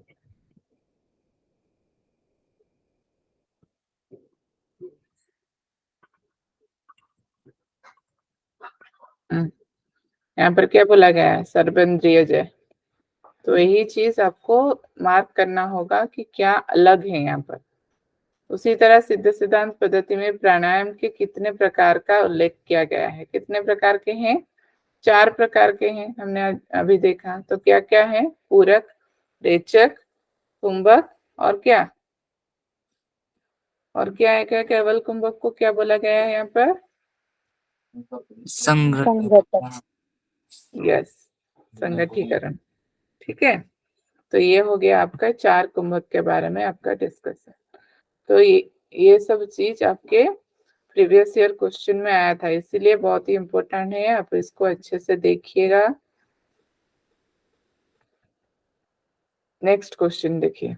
[SPEAKER 1] यहाँ पर क्या बोला गया है? सर्वेंद्रिय जय। तो यही चीज आपको मार्क करना होगा कि क्या अलग है यहाँ पर। उसी तरह सिद्ध सिद्धांत पद्धति में प्राणायाम के कितने प्रकार का उल्लेख किया गया है? कितने प्रकार के हैं? 4 प्रकार के हैं, हमने अभी देखा। तो क्या क्या है? पूरक, रेचक, कुंभक, और क्या? और क्या है? क्या केवल कुंभक को क्या बोला गया है यहाँ पर?
[SPEAKER 2] संघटक।
[SPEAKER 1] यस, संगठीकरण। ठीक है, तो ये हो गया आपका 4 कुंभक के बारे में आपका डिस्कशन। तो ये सब चीज आपके प्रीवियस ईयर क्वेश्चन में आया था, इसीलिए बहुत ही इंपॉर्टेंट है, आप इसको अच्छे से देखिएगा। नेक्स्ट क्वेश्चन देखिए,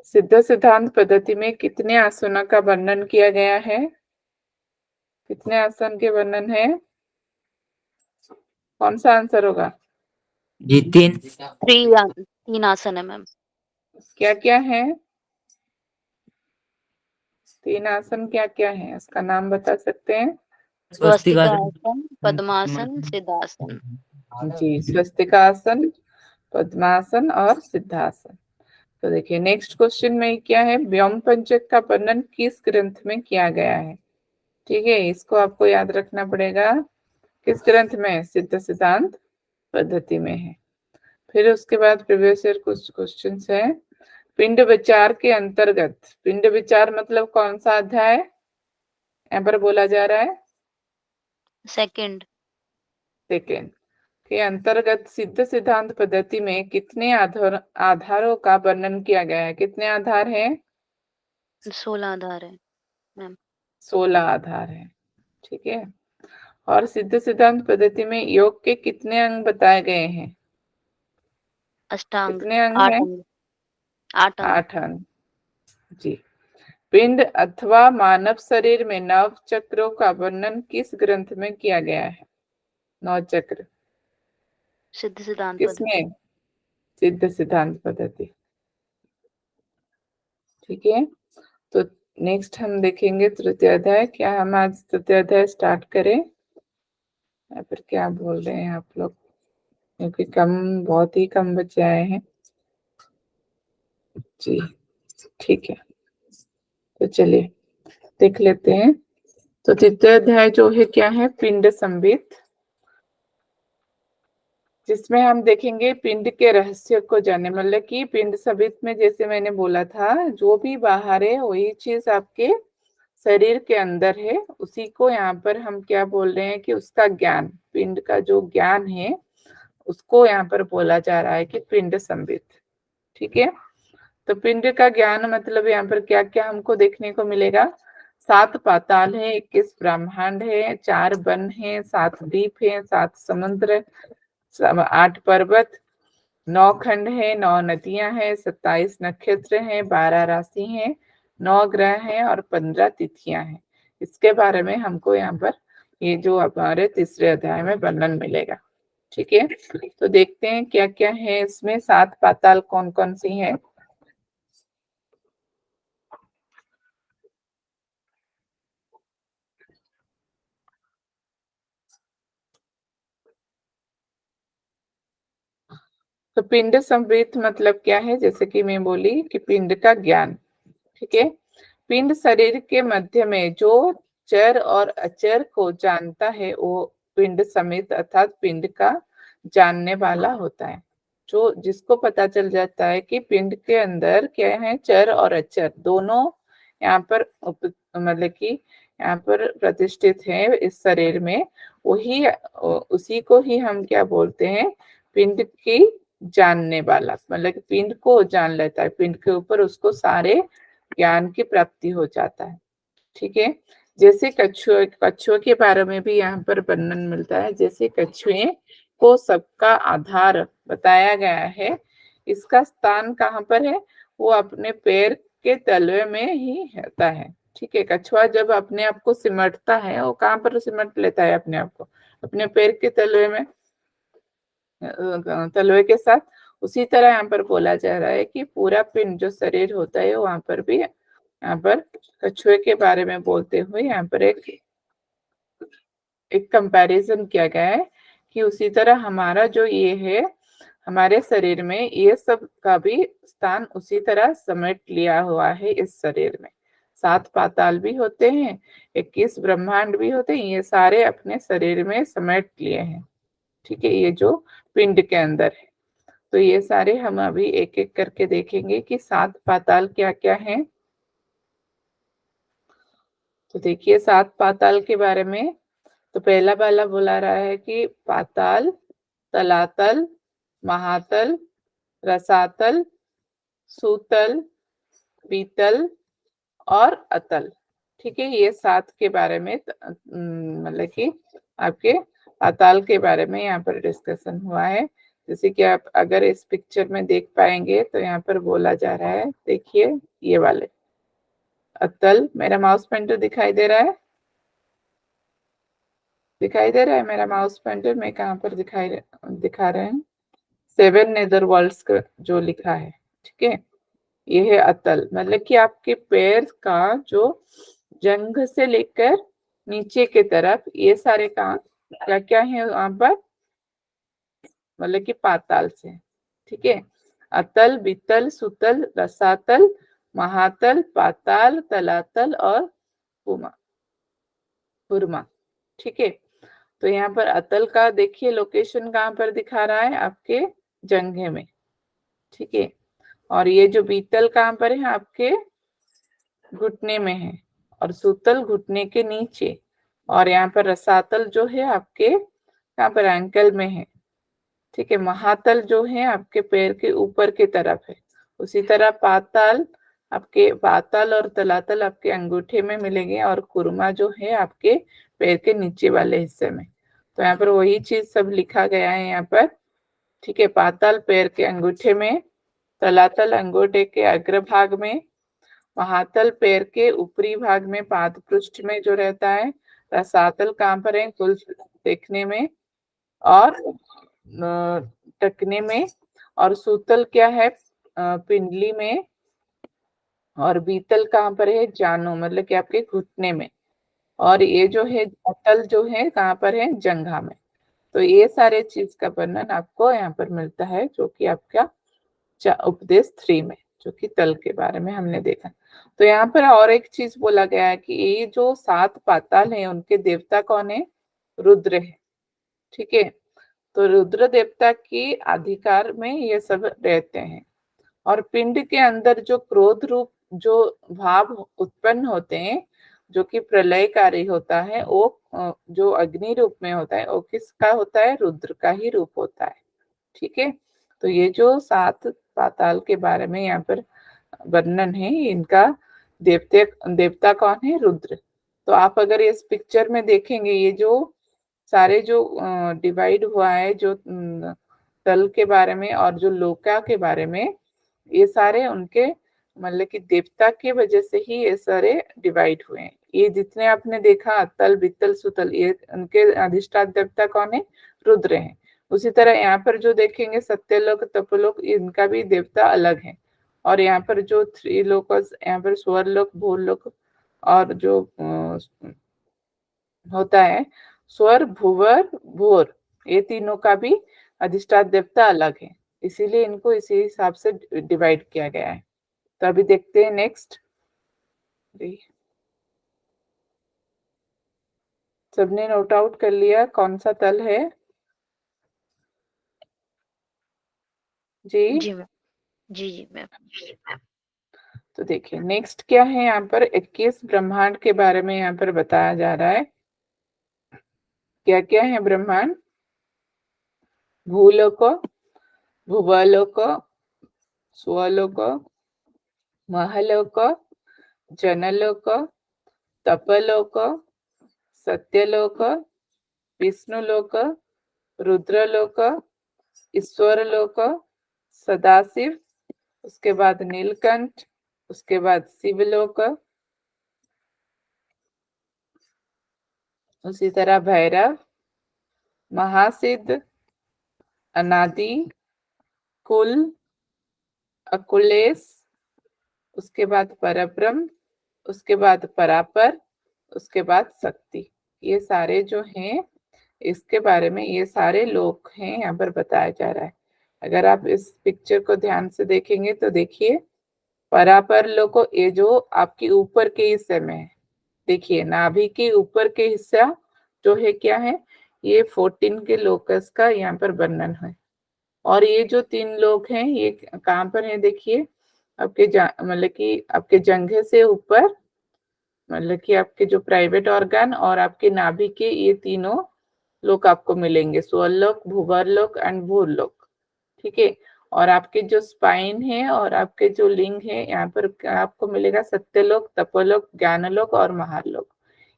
[SPEAKER 1] सिद्ध सिद्धांत पद्धति में कितने आसनों का वर्णन किया गया है? कितने आसन के वर्णन है? कौन सा आंसर होगा?
[SPEAKER 2] जी 3।
[SPEAKER 3] 3 आसन है मैम।
[SPEAKER 1] क्या क्या है? 3 आसन क्या क्या है, उसका नाम बता सकते हैं?
[SPEAKER 3] स्वस्तिकासन, पद्मासन, सिद्धासन।
[SPEAKER 1] जी, स्वस्तिकासन, पद्मासन और सिद्धासन। तो देखिए नेक्स्ट क्वेश्चन में क्या है, व्योम पंचक का वर्णन किस ग्रंथ में किया गया है? ठीक है, इसको आपको याद रखना पड़ेगा। किस ग्रंथ में? सिद्ध सिद्धांत पद्धति में है। फिर उसके बाद प्रीवियस ईयर कुछ क्वेश्चन है। पिंड विचार के अंतर्गत, पिंड विचार मतलब कौन सा अध्याय यहाँ पर बोला जा रहा है?
[SPEAKER 3] सेकंड।
[SPEAKER 1] सेकेंड। के अंतर्गत सिद्ध सिद्धांत पद्धति में कितने आधारों का वर्णन किया गया है? कितने आधार हैं?
[SPEAKER 3] 16 आधार है मैम।
[SPEAKER 1] 16 आधार है। ठीक है। और सिद्ध सिद्धांत पद्धति में योग के कितने अंग बताए गए हैं?
[SPEAKER 3] अष्टांग
[SPEAKER 1] कितने अंग
[SPEAKER 3] 8
[SPEAKER 1] हैं?
[SPEAKER 3] अंग 8 अंग
[SPEAKER 1] 8 अंग। जी। पिंड अथवा मानव शरीर में नव चक्रों का वर्णन किस ग्रंथ में किया गया है? 9 चक्र
[SPEAKER 3] सिद्ध सिद्धांत
[SPEAKER 1] किसमें?
[SPEAKER 3] पद्धति।
[SPEAKER 1] सिद्ध सिद्धांत पद्धति। ठीक है। तो नेक्स्ट हम देखेंगे तृतीय अध्याय। क्या हम आज तृतीय अध्याय स्टार्ट करें या फिर क्या बोल रहे हैं आप लोग? क्योंकि बहुत ही कम बच्चे आए हैं। जी ठीक है, तो चलिए देख लेते हैं। तो तृतीय अध्याय जो है क्या है? पिंड संबित, जिसमें हम देखेंगे पिंड के रहस्य को जाने। मतलब कि पिंड संबित में जैसे मैंने बोला था, जो भी बाहर है वही चीज आपके शरीर के अंदर है, उसी को यहाँ पर हम क्या बोल रहे हैं कि उसका ज्ञान, पिंड का जो ज्ञान है उसको यहाँ पर बोला जा रहा है कि पिंड संबित। ठीक है। तो पिंड का ज्ञान मतलब यहाँ पर क्या क्या हमको देखने को मिलेगा? 7 पाताल है, 21 ब्रह्मांड है, 4 वन है, 7 द्वीप है, 7 समुद्र, 8 पर्वत, 9 खंड है, 9 नदियां हैं, 27 नक्षत्र हैं, 12 राशि हैं, 9 ग्रह हैं और 15 तिथियां हैं। इसके बारे में हमको यहाँ पर ये जो हमारे तीसरे अध्याय में वर्णन मिलेगा। ठीक है। तो देखते हैं क्या क्या है इसमें। 7 पाताल कौन कौन सी है? तो पिंड संवृत मतलब क्या है? जैसे कि मैं बोली कि पिंड का ज्ञान। ठीक है। पिंड शरीर के मध्य में जो चर और अचर को जानता है वो पिंड समित अर्थात पिंड का जानने वाला होता है। जो जिसको पता चल जाता है कि पिंड के अंदर क्या है, चर और अचर दोनों यहाँ पर मतलब कि यहाँ पर प्रतिष्ठित है इस शरीर में, वही उसी को ही हम क्या बोलते हैं? पिंड की जानने वाला। मतलब कि पिंड को जान लेता है, पिंड के ऊपर उसको सारे ज्ञान की प्राप्ति हो जाता है। ठीक है। जैसे कछुए, कछुए के बारे में भी यहाँ पर वर्णन मिलता है। जैसे कछुए को सबका आधार बताया गया है, इसका स्थान कहाँ पर है? वो अपने पैर के तलवे में ही रहता है। ठीक है। कछुआ जब अपने आप को सिमटता है, वो कहाँ पर सिमट लेता है अपने आप को? अपने पैर के तलवे में, तलवे के साथ। उसी तरह यहाँ पर बोला जा रहा है कि पूरा पिंड जो शरीर होता है वहां पर भी यहाँ पर कछुए के बारे में बोलते हुए यहाँ पर एक कंपैरिजन किया गया है कि उसी तरह हमारा जो ये है, हमारे शरीर में ये सब का भी स्थान उसी तरह समेट लिया हुआ है इस शरीर में। 7 पाताल भी होते हैं, 21 ब्रह्मांड भी होते हैं, ये सारे अपने शरीर में समेट लिए हैं। ठीक है। ये जो पिंड के अंदर है, तो ये सारे हम अभी एक एक करके देखेंगे कि 7 पाताल क्या क्या है। तो देखिए 7 पाताल के बारे में। तो पहला वाला बोला रहा है कि पाताल, तलातल, महातल, रसातल, सूतल, पीतल और अतल। ठीक है। ये 7 के बारे में मतलब कि आपके पाताल के बारे में यहाँ पर डिस्कशन हुआ है। जैसे कि आप अगर इस पिक्चर में देख पाएंगे तो यहाँ पर बोला जा रहा है, देखिए ये वाले अतल। मेरा माउस पॉइंटर दिखाई दे रहा है? दिखाई दे रहा है मेरा माउस पॉइंटर? मैं कहाँ पर दिखा रहे हैं? 7 नेदर वर्ल्ड्स का जो लिखा है। ठीक है। ये है अतल, मतलब कि आपके पैर का जो जंघ से लेकर नीचे के तरफ ये सारे काम क्या क्या है वहां पर? मतलब कि पाताल से। ठीक है। अतल, वितल, सुतल, रसातल, महातल, पाताल, तलातल और पुरमा। ठीक है। तो यहाँ पर अतल का देखिए लोकेशन कहाँ पर दिखा रहा है? आपके जंघे में। ठीक है। और ये जो बीतल कहाँ पर है? आपके घुटने में है। और सूतल घुटने के नीचे। और यहाँ पर रसातल जो है आपके यहाँ पर एंकल में है। ठीक है। महातल जो है आपके पैर के ऊपर की तरफ है, उसी तरह पाताल आपके पाताल और तलातल आपके अंगूठे में मिलेंगे, और कुरमा जो है आपके पैर के नीचे वाले हिस्से में। तो यहाँ पर वही चीज सब लिखा गया है यहाँ पर, ठीक है। पाताल पैर के अंगूठे में, तलातल अंगूठे के अग्रभाग में, महातल पैर के ऊपरी भाग में पाद पृष्ठ में जो रहता है, रसातल कहाँ पर है, कुल देखने में और टकने में, और सूतल क्या है, पिंडली में, और बीतल कहाँ पर है, जानो मतलब कि आपके घुटने में, और ये जो है अतल जो है कहाँ पर है, जंघा में। तो ये सारे चीज का वर्णन आपको यहाँ पर मिलता है, जो कि आपका उपदेश 3 में, जो कि तल के बारे में हमने देखा। तो यहाँ पर और एक चीज बोला गया है कि ये जो 7 पाताल है उनके देवता कौन है, रुद्र है, ठीक है। तो रुद्र देवता के अधिकार में ये सब रहते हैं। और पिंड के अंदर जो क्रोध रूप जो भाव उत्पन्न होते हैं, जो कि प्रलयकारी होता है, वो जो अग्नि रूप में होता है, वो किसका होता है, रुद्र का ही रूप होता है, ठीक है। तो ये जो 7 पाताल के बारे में यहाँ पर वर्णन है, इनका देवता कौन है, रुद्र। तो आप अगर इस पिक्चर में देखेंगे, ये जो सारे जो डिवाइड हुआ है, जो तल के बारे में और जो लोका के बारे में, ये सारे उनके मतलब कि देवता की वजह से ही ये सारे डिवाइड हुए हैं। ये जितने आपने देखा तल बितल सुतल, ये उनके अधिष्ठान देवता कौन है, रुद्र है। उसी तरह यहाँ पर जो देखेंगे सत्यलोक तपलोक, इनका भी देवता अलग है। और यहाँ पर जो 3 लोक, यहाँ पर स्वर्लोक भूलोक और जो होता है स्वर भूवर भूर, ये तीनों का भी अधिष्ठान देवता अलग है, इसीलिए इनको इसी हिसाब से डिवाइड किया गया है। तो अभी देखते हैं नेक्स्ट। सबने नोट आउट कर लिया कौन सा तल है जी?
[SPEAKER 3] जी मैम। जी मैम।
[SPEAKER 1] तो देखिए नेक्स्ट क्या है, यहाँ पर 21 ब्रह्मांड के बारे में यहाँ पर बताया जा रहा है। क्या क्या है ब्रह्मांड, भूलोक, भुवलोक, स्वलोक, महलोक, जनलोक, तपलोक, सत्यलोक, विष्णुलोक, रुद्रलोक, ईश्वरलोक, सदाशिव, उसके बाद नीलकंठ, उसके बाद शिवलोक, उसी तरह भैरव, महासिद्ध, अनादि, कुल, अकुलेश, उसके बाद परब्रह्म, उसके बाद परापर, उसके बाद शक्ति। ये सारे जो हैं इसके बारे में, ये सारे लोक हैं यहाँ पर बताया जा रहा है। अगर आप इस पिक्चर को ध्यान से देखेंगे तो देखिए परापर लोक, ये जो आपके ऊपर के हिस्से में है, देखिए नाभि के ऊपर के हिस्सा जो है क्या है, ये 14 के लोकस का यहाँ पर वर्णन है। और ये जो 3 लोक हैं ये कहाँ पर है, देखिए आपके मतलब कि आपके जंघे से ऊपर, मतलब कि आपके जो प्राइवेट ऑर्गन और आपके नाभि के ये तीनों लोक आपको मिलेंगे, स्वरलोक, भूवरलोक एंड भूरलोक, ठीक है। और आपके जो स्पाइन है और आपके जो लिंग है, यहाँ पर आपको मिलेगा सत्यलोक, तपोलोक, ज्ञानलोक और महालोक।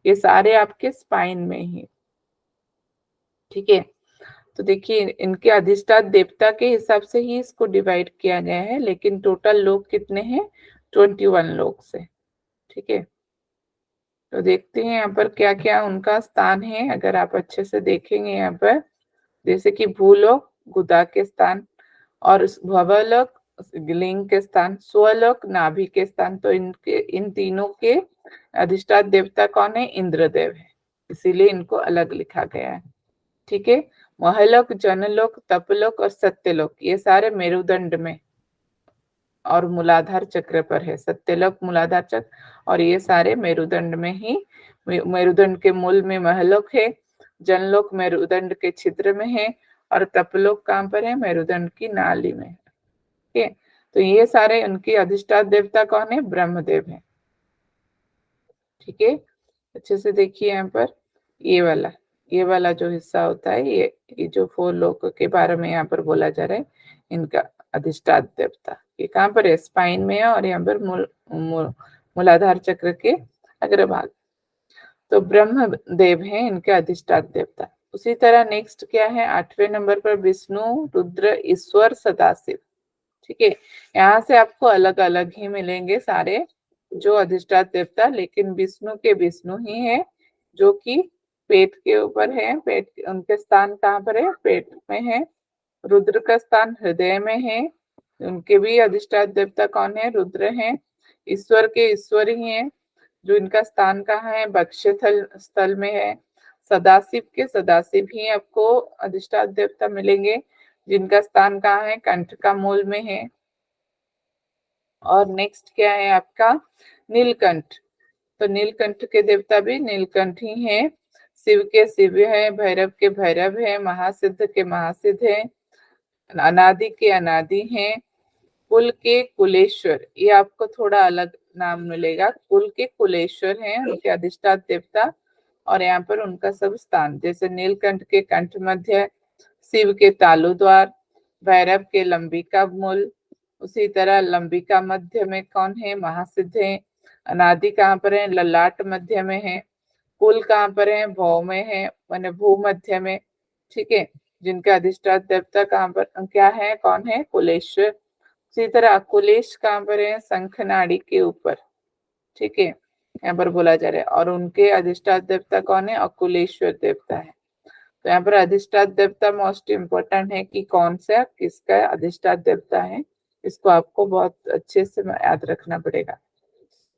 [SPEAKER 1] ये सारे आपके स्पाइन में ही, ठीक है। तो देखिए इनके अधिष्ठान देवता के हिसाब से ही इसको डिवाइड किया गया है, लेकिन टोटल लोग कितने हैं, 21 लोग से, ठीक है। तो देखते हैं यहाँ पर क्या क्या उनका स्थान है। अगर आप अच्छे से देखेंगे यहाँ पर, जैसे कि भूलोक गुदा के स्थान, और भवलोक लिंग के स्थान, स्वलोक नाभि के स्थान। तो इनके इन तीनों के अधिष्ठान देवता कौन है, इंद्रदेव है, इसीलिए इनको अलग लिखा गया है, ठीक है। महलोक, जनलोक, तपलोक और सत्यलोक ये सारे मेरुदंड में और मूलाधार चक्र पर है। सत्यलोक मूलाधार चक्र, और ये सारे मेरुदंड में ही, मेरुदंड के मूल में महलोक है, जनलोक मेरुदंड के छिद्र में है, और तपलोक कहाँ पर है, मेरुदंड की नाली में है, ठीक है। तो ये सारे उनके अधिष्ठान देवता कौन है, ब्रह्मदेव है, ठीक है। अच्छे से देखिए यहाँ पर ये वाला, ये वाला जो हिस्सा होता है, ये जो 4 लोक के बारे में यहाँ पर बोला जा रहा है, इनका अधिष्ठान देवता ये कहाँ पर है, स्पाइन में है और यहाँ पर मूलाधार चक्र के अग्रभाग। तो ब्रह्म देव है इनके अधिष्ठान देवता। उसी तरह नेक्स्ट क्या है, 8वें नंबर पर विष्णु, रुद्र, ईश्वर, सदाशिव। ठीक है, यहाँ से आपको अलग अलग ही मिलेंगे सारे जो अधिष्ठान देवता, लेकिन विष्णु के विष्णु ही है जो कि पेट के ऊपर है, पेट उनके स्थान कहाँ पर है, पेट में है। रुद्र का स्थान हृदय में है, उनके भी अधिष्ठान देवता कौन है, रुद्र है। ईश्वर के ईश्वर ही है, जो इनका स्थान कहाँ है, वक्षस्थल स्थल में है। सदाशिव के सदाशिव ही आपको अधिष्ठान देवता मिलेंगे, जिनका स्थान कहाँ है, कंठ का मूल में है। और नेक्स्ट क्या है आपका, नीलकंठ। तो नीलकंठ के देवता भी नीलकंठ ही है। शिव के शिव है, भैरव के भैरव है, महासिद्ध के महासिद्ध है, अनादि के अनादि है, कुल के कुलेश्वर, ये आपको थोड़ा अलग नाम मिलेगा। कुल के कुलेश्वर हैं उनके अधिष्ठान देवता, और यहाँ पर उनका सब स्थान, जैसे नीलकंठ के कंठ मध्य, शिव के तालु द्वार, भैरव के लंबिका मूल, उसी तरह लंबिका मध्य में कौन है, महासिद्ध है। अनादि कहाँ पर है, ललाट मध्य में है। कुल कहाँ पर है, भौ में है, माने भू मध्य में। ठीक है, जिनका अधिष्ठान देवता कहाँ पर क्या है, कौन है, कुलेश्वर। इसी तरह अकुलेश कहाँ पर है, शंख नाड़ी के ऊपर। ठीक है, यहाँ पर बोला जा रहा है, और उनके अधिष्ठान देवता कौन है, अकुलेश्वर देवता है। तो यहाँ पर अधिष्ठान देवता मोस्ट इम्पोर्टेंट है कि कौन सा किसका अधिष्ठान देवता है, इसको आपको बहुत अच्छे से याद रखना पड़ेगा।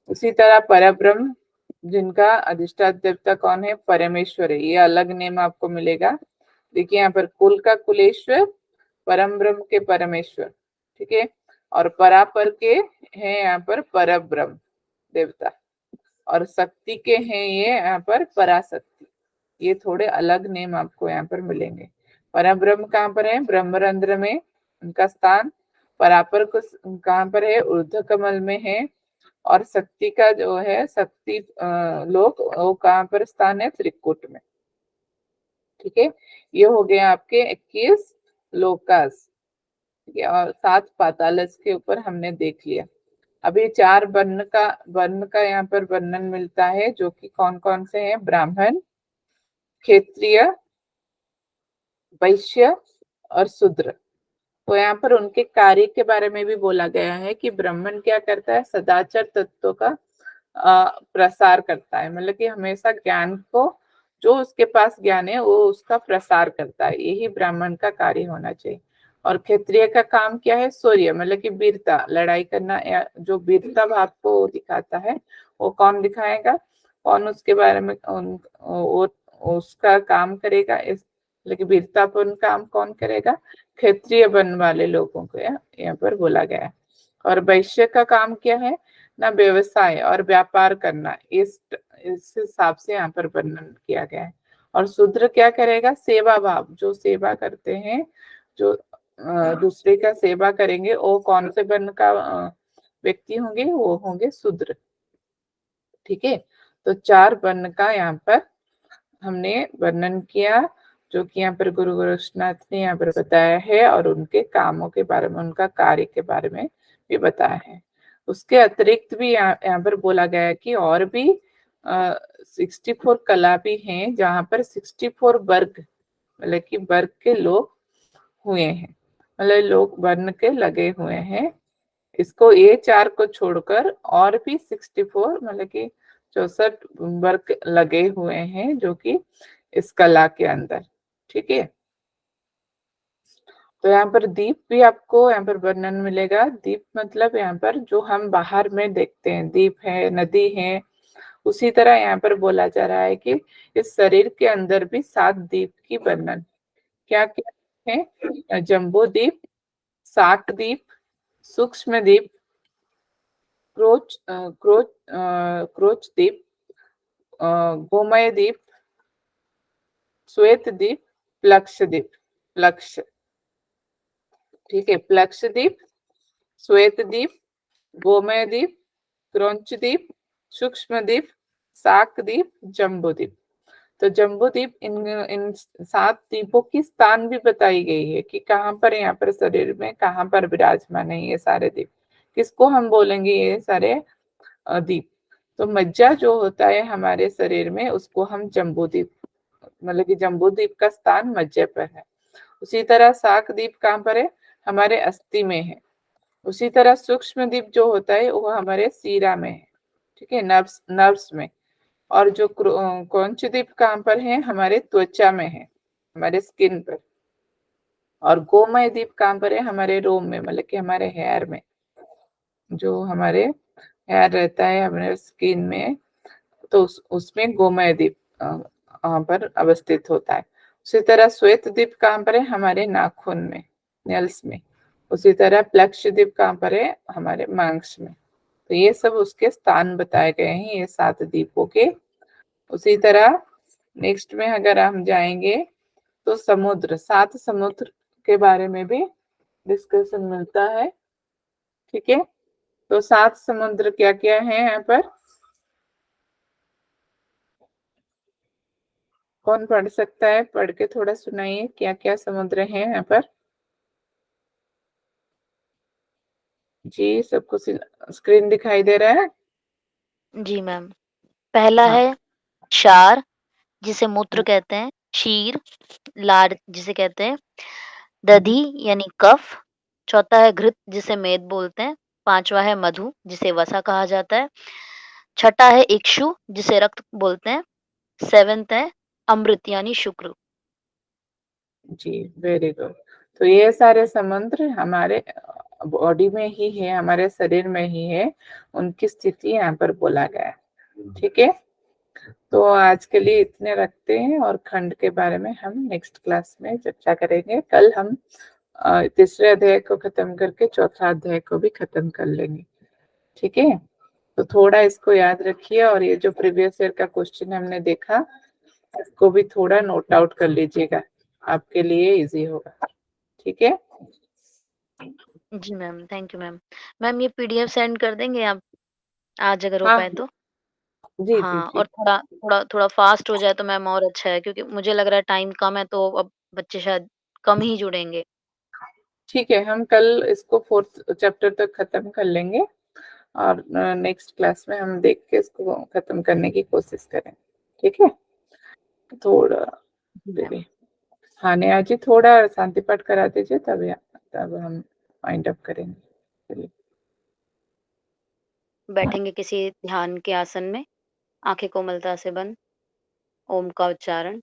[SPEAKER 1] उसी तरह परब्रह्म, जिनका अधिष्ठान देवता कौन है, परमेश्वर है, ये अलग नेम आपको मिलेगा। देखिए यहाँ पर कुल का कुलेश्वर, परम ब्रह्म के परमेश्वर। ठीक है, और परापर के हैं यहाँ पर परब्रह्म देवता, और शक्ति के हैं ये यहाँ पर पराशक्ति। ये थोड़े अलग नेम आपको यहाँ पर मिलेंगे। परब्रह्म कहाँ पर है, ब्रह्मरंध्र में उनका स्थान, परापर को कहाँ पर है, ऊर्ध्व कमल में है, और शक्ति का जो है शक्ति लोक, वो कहाँ पर स्थान है, त्रिकूट में। ठीक है, ये हो गया आपके 21 लोकास, और 7 पातालस के ऊपर हमने देख लिया। अभी 4 वर्ण का यहाँ पर वर्णन मिलता है, जो कि कौन कौन से हैं, ब्राह्मण, क्षेत्रीय, वैश्य और शूद्र। तो यहाँ पर उनके कार्य के बारे में भी बोला गया है कि ब्राह्मण क्या करता है, सदाचार तत्वों का प्रसार करता है, मतलब कि हमेशा ज्ञान को, जो उसके पास ज्ञान है वो उसका प्रसार करता है, यही ब्राह्मण का कार्य होना चाहिए। और क्षत्रिय का काम क्या है, शौर्य, मतलब कि वीरता, लड़ाई करना, या जो वीरता भाव को दिखाता है वो कौन दिखाएगा, कौन उसके बारे में उसका काम करेगा, लेकिन वीरतापूर्ण काम कौन करेगा, क्षेत्रीय वर्ण वाले लोगों को यहाँ पर बोला गया है। और वैश्य का काम क्या है ना, व्यवसाय और व्यापार करना, इस हिसाब से यहाँ पर वर्णन किया गया है। और शूद्र क्या करेगा, सेवा भाव, जो सेवा करते हैं, जो दूसरे का सेवा करेंगे, वो कौन से वर्ण का व्यक्ति होंगे, वो होंगे शूद्र। ठीक है, तो 4 वर्ण का यहाँ पर हमने वर्णन किया, जो कि यहाँ पर गुरु गोरक्षनाथ ने यहाँ पर बताया है, और उनके कामों के बारे में, उनका कार्य के बारे में भी बताया है। उसके अतिरिक्त भी यहाँ पर बोला गया है कि और भी 64 कला भी हैं, जहाँ पर 64 वर्ग, मतलब कि वर्ग के लोग हुए हैं, मतलब लोग वर्ण के लगे हुए हैं। इसको ये 4 को छोड़कर और भी 64, मतलब कि 64 वर्ग लगे हुए हैं, जो कि इस कला के अंदर। ठीक है, तो यहाँ पर दीप भी आपको यहाँ पर वर्णन मिलेगा। दीप मतलब यहाँ पर जो हम बाहर में देखते हैं, दीप है, नदी है, उसी तरह यहाँ पर बोला जा रहा है कि इस शरीर के अंदर भी 7 दीप की वर्णन, क्या क्या है, जम्बो दीप, शाक दीप, सूक्ष्म दीप, क्रोच दीप, गोमय दीप, श्वेत दीप, प्लक्ष दीप, प्लक्ष। ठीक है, प्लक्ष दीप, श्वेत दीप, गोमय दीप, क्रौंच दीप, सूक्ष्म दीप, शाक दीप, जम्बो दीप। तो जम्बूद्वीप इन 7 द्वीपों की स्थान भी बताई गई है कि कहाँ पर यहाँ पर शरीर में कहाँ पर विराजमान है ये सारे द्वीप। किसको हम बोलेंगे ये सारे द्वीप? तो मज्जा जो होता है हमारे शरीर में उसको हम जम्बूद्वीप, मतलब कि जम्बूद्वीप का स्थान मज्जे पर है। उसी तरह शाक द्वीप कहाँ पर है? हमारे अस्थि में है। उसी तरह सूक्ष्म द्वीप जो होता है वो हमारे सीरा में है, ठीक है, नर्व्स नर्व्स में। और जो कौंच द्वीप कहाँ पर है? हमारे त्वचा में है, हमारे स्किन पर। और गोमय द्वीप कहाँ पर है? हमारे रोम में, मतलब कि हमारे हेयर में, जो हमारे हेयर रहता है हमारे स्किन में, तो उसमें गोमय द्वीप वहां पर अवस्थित होता है। उसी तरह श्वेत द्वीप कहाँ पर है? हमारे नाखून में, नेल्स में। उसी तरह प्लक्ष द्वीप कहाँ पर है? हमारे मांस में। तो ये सब उसके स्थान बताए गए हैं ये 7 द्वीपों के। उसी तरह नेक्स्ट में अगर हम जाएंगे तो समुद्र, 7 समुद्र के बारे में भी डिस्कशन मिलता है, ठीक है। तो 7 समुद्र क्या क्या है यहाँ पर? कौन पढ़ सकता है? पढ़ के थोड़ा सुनाइए क्या क्या समुद्र है यहाँ पर। जी, सबको स्क्रीन दिखाई दे रहा है?
[SPEAKER 3] जी मैम। पहला
[SPEAKER 1] हाँ।
[SPEAKER 3] है क्षार, जिसे मूत्र कहते हैं, क्षीर, लार जिसे कहते हैं, दधि यानी कफ, चौथा है घृत जिसे मेद बोलते हैं, पांचवा है मधु जिसे वसा कहा जाता है, छठा है इक्षु जिसे रक्त बोलते हैं, सेवेंथ है अमृत यानी शुक्र।
[SPEAKER 1] जी, वेरी गुड। तो ये सारे समुद्र हमारे बॉडी में ही है, हमारे शरीर में ही है, उनकी स्थिति यहाँ पर बोला गया है, ठीक है। तो आज के लिए इतने रखते हैं और खंड के बारे में हम नेक्स्ट क्लास में चर्चा करेंगे। कल हम तीसरे अध्याय को खत्म करके चौथा अध्याय को भी खत्म कर लेंगे, ठीक है। तो थोड़ा इसको याद रखिए और ये जो प्रीवियस ईयर का क्वेश्चन हमने देखा इसको भी थोड़ा नोट आउट कर लीजिएगा, आपके लिए इजी होगा, ठीक है।
[SPEAKER 3] जी ma'am, thank you ma'am. Ma'am ये पीडीएफ सेंड कर देंगे आप आज अगर हो
[SPEAKER 1] हाँ
[SPEAKER 3] पाए तो?
[SPEAKER 1] जी जी
[SPEAKER 3] हाँ,
[SPEAKER 1] जी।
[SPEAKER 3] और थोड़ा थोड़ा थोड़ा फास्ट हो जाए तो मैम और अच्छा है, क्योंकि मुझे लग रहा है टाइम कम है तो अब बच्चे शायद कम ही जुड़ेंगे।
[SPEAKER 1] ठीक है, हम कल इसको 4th चैप्टर तक खत्म कर लेंगे और नेक्स्ट क्लास में हम देख के इसको खत्म करने की कोशिश करें, ठीक है। थोड़ा
[SPEAKER 3] जी मैम।
[SPEAKER 1] दीदी, हाँ नेहा जी थोड़ा शांति पाठ करा दीजिए, तब हम वाइंड अप करेंगे। चलिए।
[SPEAKER 3] बैठेंगे किसी ध्यान के आसन में, आंखें कोमलता से बंद, ओम का उच्चारण।